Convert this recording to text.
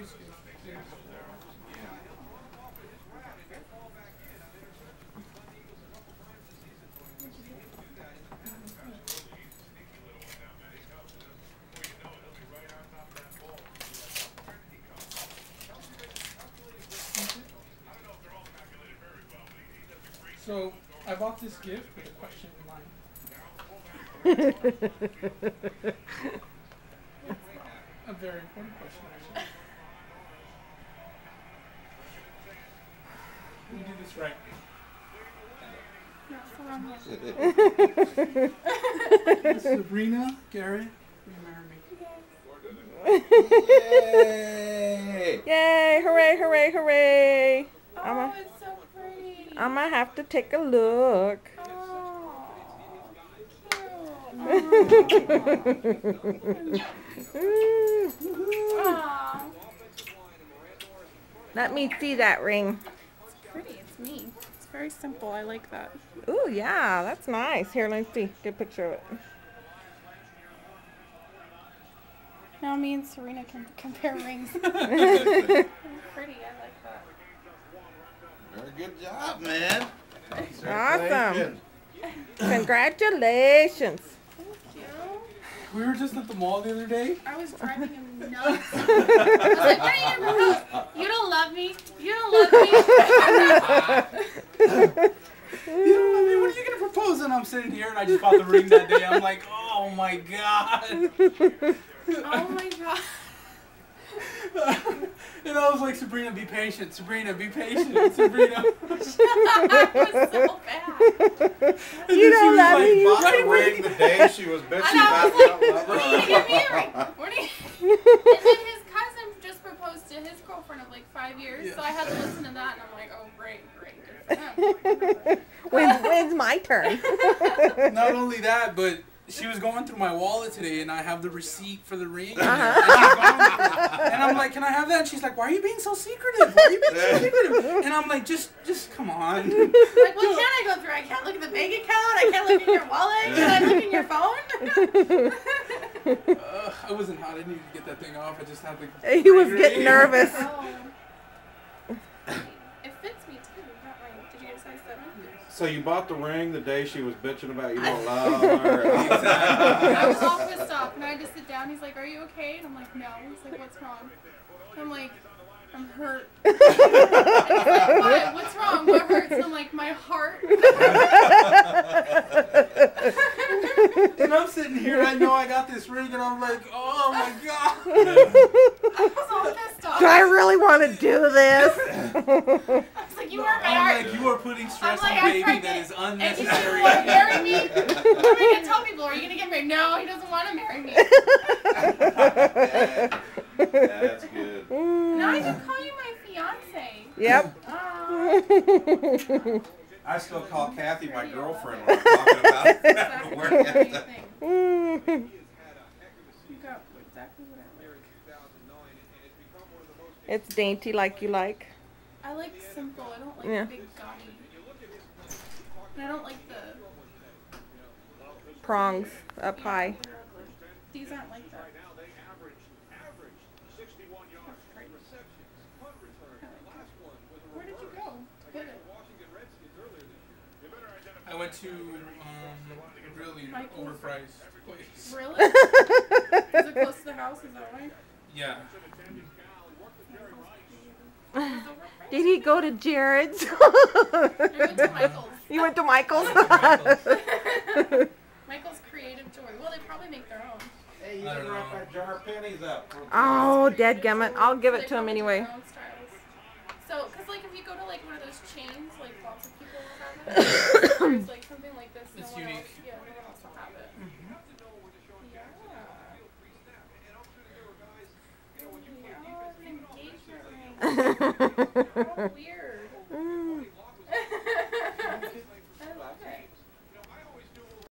surprise gift. So I bought this gift with a question in mind. A very important question, actually. Let me do this right. Sabrina, Garrett, will you marry me? Yay! Yay! Hooray! Hooray! Hooray! Oh, it's so pretty. I'm gonna have to take a look. Aw. Let me see that ring. It's pretty. It's me. It's very simple. I like that. Ooh, yeah, that's nice. Here, let me see. Get a picture of it. Now me and Serena can compare rings. Pretty. I like that. Very good job, man. Awesome. Congratulations. Thank you. We were just at the mall the other day. I was driving him nuts. I was like, what are you gonna propose? You don't love me. You don't love me. You know, I mean, what are you gonna propose? And I'm sitting here, and I just bought the ring that day. I'm like, oh my god. Oh my god. And I was like, Sabrina, be patient. Sabrina, be patient. Sabrina. That was so bad. You don't love me. Bought the ring the day she was bitching And I about was not like, what are you loving gonna give me a ring? What are you? And then his cousin just proposed to his girlfriend of like 5 years, so I had to listen to that, and I'm like, oh great, good for him. When's my turn? Not only that, but she was going through my wallet today, and I have the receipt for the ring. And I'm like, can I have that? And she's like, why are you being so secretive? Why are you being so secretive? And I'm like, just come on. Like, what can I go through? I can't look at the bank account. I can't look at your wallet. Can I look at your phone? I wasn't hot. I needed to get that thing off. I just had to. He was getting nervous. Oh. It fits me too. Not my. Did you get a size 7? So you bought the ring the day she was bitching about you don't love her. I was all pissed off, and I had to sit down. He's like, "Are you okay?" And I'm like, "No." He's like, "What's wrong?" I'm like, "I'm hurt." And he's like, "What? What's wrong? What hurts?" And I'm like, "My heart." And I'm sitting here, and I know I got this ring, and I'm like, oh my god. I was all pissed off. Do I really want to do this? I was like, "You hurt my I'm heart." like, you are putting stress I'm like, on I'm baby pregnant, that is and you unnecessary. want to marry me? What am I gonna tell people? Are you gonna get married? No, he doesn't want to marry me. That's good. Now I can call you my fiance. Yep. I still call Kathy my girlfriend when I'm talking about Exactly work the same ethic. thing. You got exactly what I like. It's dainty like you like. I like simple. I don't like Yeah. big gaudy. And I don't like the Prongs up high. These aren't like that. Where did you go? Hit it. I went to really Michael's? overpriced place. Really? Is it close to the house? Is that why? Yeah. Did he go to Jared's? I went to Michael's. You went to Michael's? Michael's Creative Joy. Well, they probably make their own. Hey, you can wrap that jar of pennies up. Oh, dadgummit. I'll give it They to him probably anyway. make their own styles. So, because like if you go to like one of those chains, like lots of people will have it. There's like something like this. It's no one unique. Else, yeah, no one else will have it. Yeah. Oh, an engagement ring. How weird.